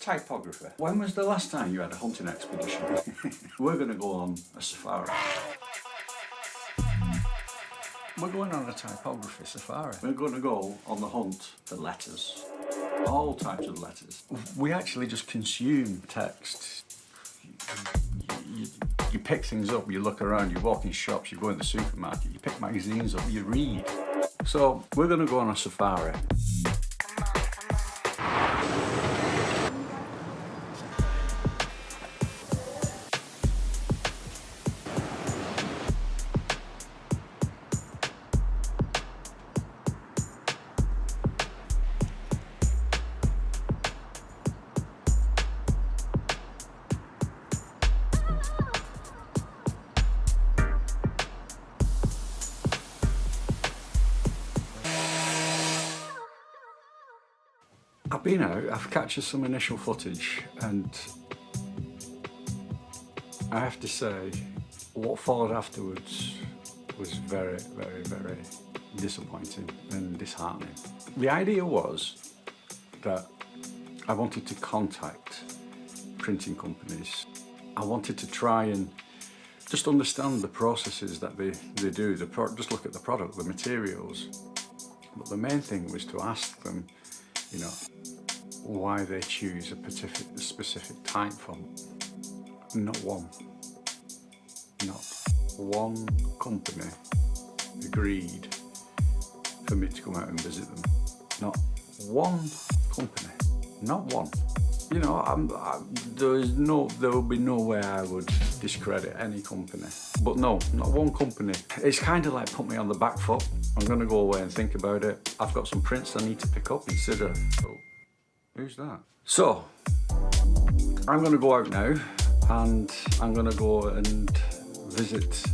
Typography. When was the last time you had a hunting expedition? We're going to go on a safari. We're going on a typography safari. We're going to go on the hunt for letters. All types of letters. We actually just consume text. You pick things up, you look around, you walk in shops, you go in the supermarket, you pick magazines up, you read. So we're going to go on a safari. I've been out, I've captured some initial footage, and I have to say what followed afterwards was very, very, very disappointing and disheartening. The idea was that I wanted to contact printing companies. I wanted to try and just understand the processes that they do, just look at the product, the materials. But the main thing was to ask them, you know, why they choose a specific type font. Not one company agreed for me to come out and visit them. Not one company, not one. You know, there will be no way I would discredit any company. But no, not one company. It's kind of like put me on the back foot. I'm going to go away and think about it. I've got some prints I need to pick up, consider. Oh, who's that? So, I'm going to go out now and I'm going to go and visit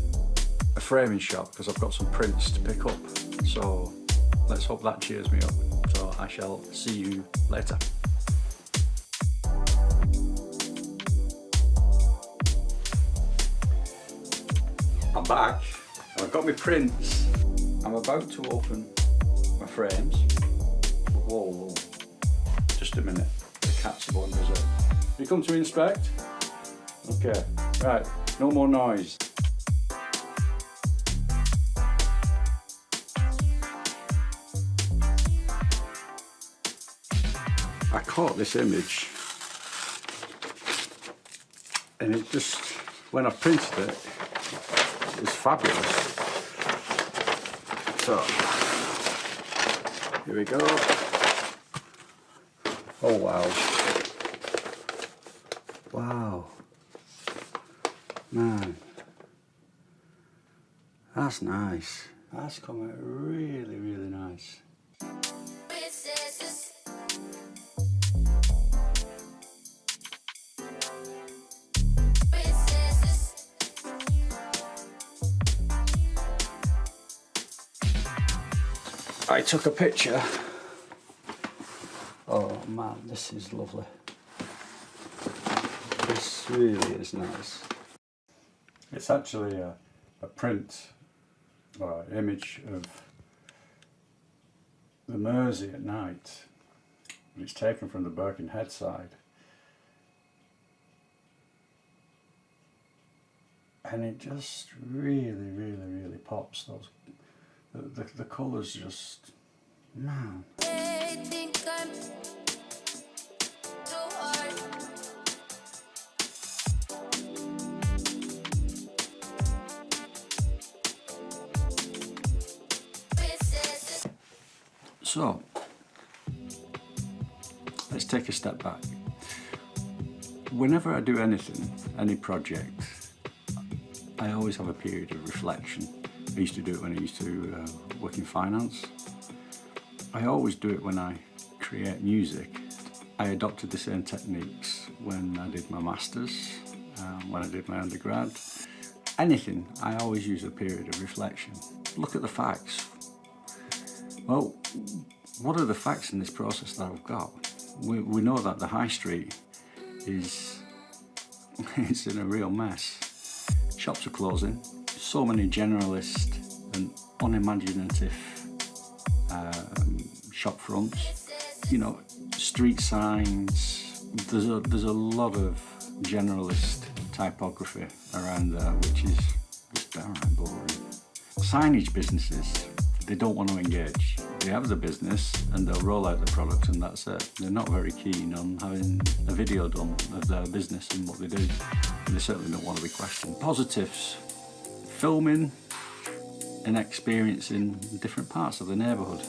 a framing shop because I've got some prints to pick up. So, let's hope that cheers me up. So, I shall see you later. I'm back. I've got my prints. I'm about to open my frames. Whoa, whoa. Just a minute. The cat's going berserk. You come to inspect? Okay. Right. No more noise. I caught this image and it just, when I printed it, it's fabulous. So, here we go. Oh wow. Wow. Man. That's nice. That's come out really, really nice. I took a picture. Oh man, this is lovely. This really is nice. It's actually a print or image of the Mersey at night. It's taken from the Birkenhead side. And it just really, really, really pops. Those the colours just, man. So, let's take a step back. Whenever I do anything, any project, I always have a period of reflection. I used to do it when I used to work in finance. I always do it when I create music. I adopted the same techniques when I did my masters, when I did my undergrad. Anything, I always use a period of reflection. Look at the facts. Well, what are the facts in this process that I've got? We know that the high street is it's in a real mess. Shops are closing. So many generalist and unimaginative shop fronts. You know, street signs. There's a lot of generalist typography around there, which is just downright boring. Signage businesses, they don't want to engage. They have the business and they'll roll out the product and that's it. They're not very keen on having a video done of their business and what they do. They certainly don't want to be questioned. Positives, filming and experiencing different parts of the neighbourhood.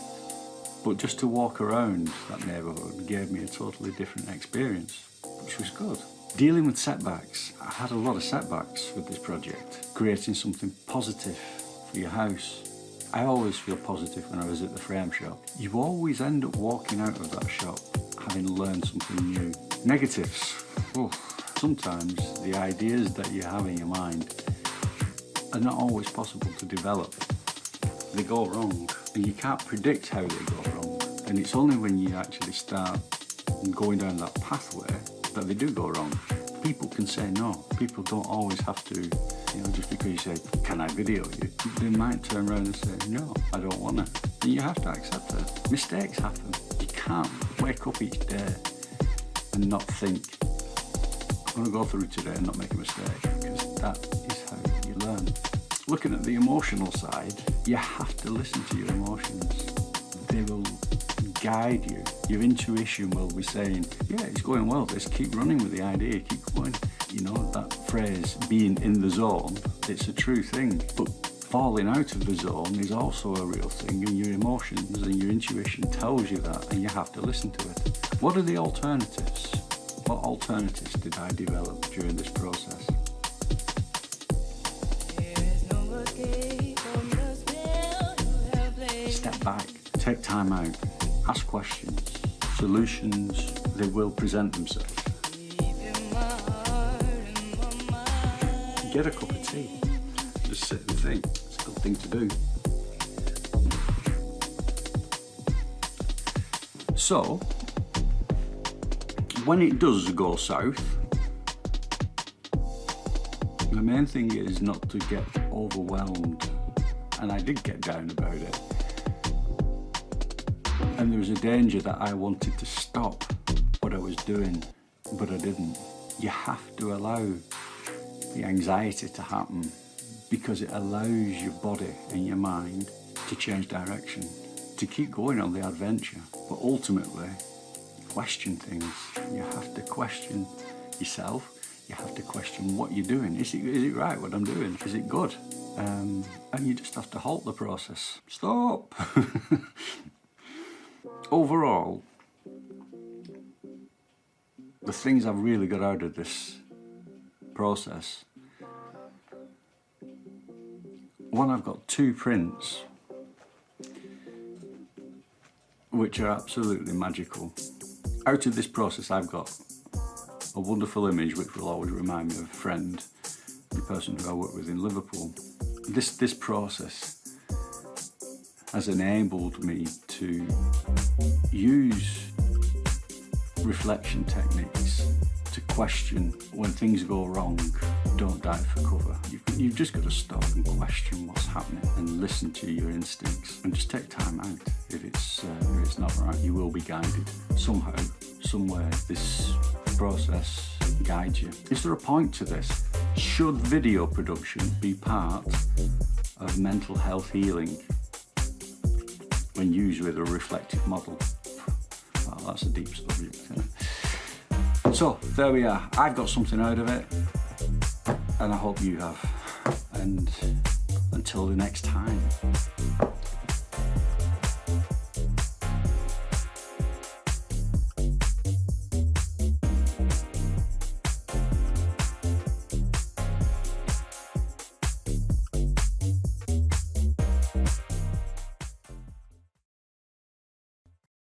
But just to walk around that neighbourhood gave me a totally different experience, which was good. Dealing with setbacks, I had a lot of setbacks with this project. Creating something positive for your house. I always feel positive when I visit the frame shop. You always end up walking out of that shop having learned something new. Negatives, sometimes the ideas that you have in your mind are not always possible to develop. They go wrong, and you can't predict how they go wrong. And it's only when you actually start going down that pathway that they do go wrong. People can say no. People don't always have to, just because you say, can I video you? They might turn around and say, no, I don't want to. And you have to accept it. Mistakes happen. You can't wake up each day and not think, I'm going to go through today and not make a mistake, because that is how you learn. Looking at the emotional side, you have to listen to your emotions. They will guide you. Your intuition will be saying, yeah, it's going well, just keep running with the idea, keep going. That phrase, being in the zone, it's a true thing. But falling out of the zone is also a real thing, and your emotions and your intuition tells you that, and you have to listen to it. What are the alternatives? What alternatives did I develop during this process? Step back, take time out, ask questions. Solutions, they will present themselves. Get a cup of tea, just sit and think. It's a good thing to do. So, when it does go south, the main thing is not to get overwhelmed, and I did get down about it. And there was a danger that I wanted to stop what I was doing, but I didn't. You have to allow the anxiety to happen, because it allows your body and your mind to change direction, to keep going on the adventure. But ultimately, question things. You have to question yourself. You have to question what you're doing. Is it right what I'm doing? Is it good? And you just have to halt the process. Stop! Overall, the things I've really got out of this process. One, I've got 2 prints which are absolutely magical. Out of this process, I've got a wonderful image which will always remind me of a friend, the person who I work with in Liverpool. This process has enabled me to use reflection techniques to question when things go wrong. Don't dive for cover. You've just got to stop and question what's happening and listen to your instincts and just take time out. If it's not right, you will be guided somehow, somewhere. This process guides you. Is there a point to this? Should video production be part of mental health healing when used with a reflective model? Well, that's a deep subject. So there we are. I've got something out of it, and I hope you have. And until the next time.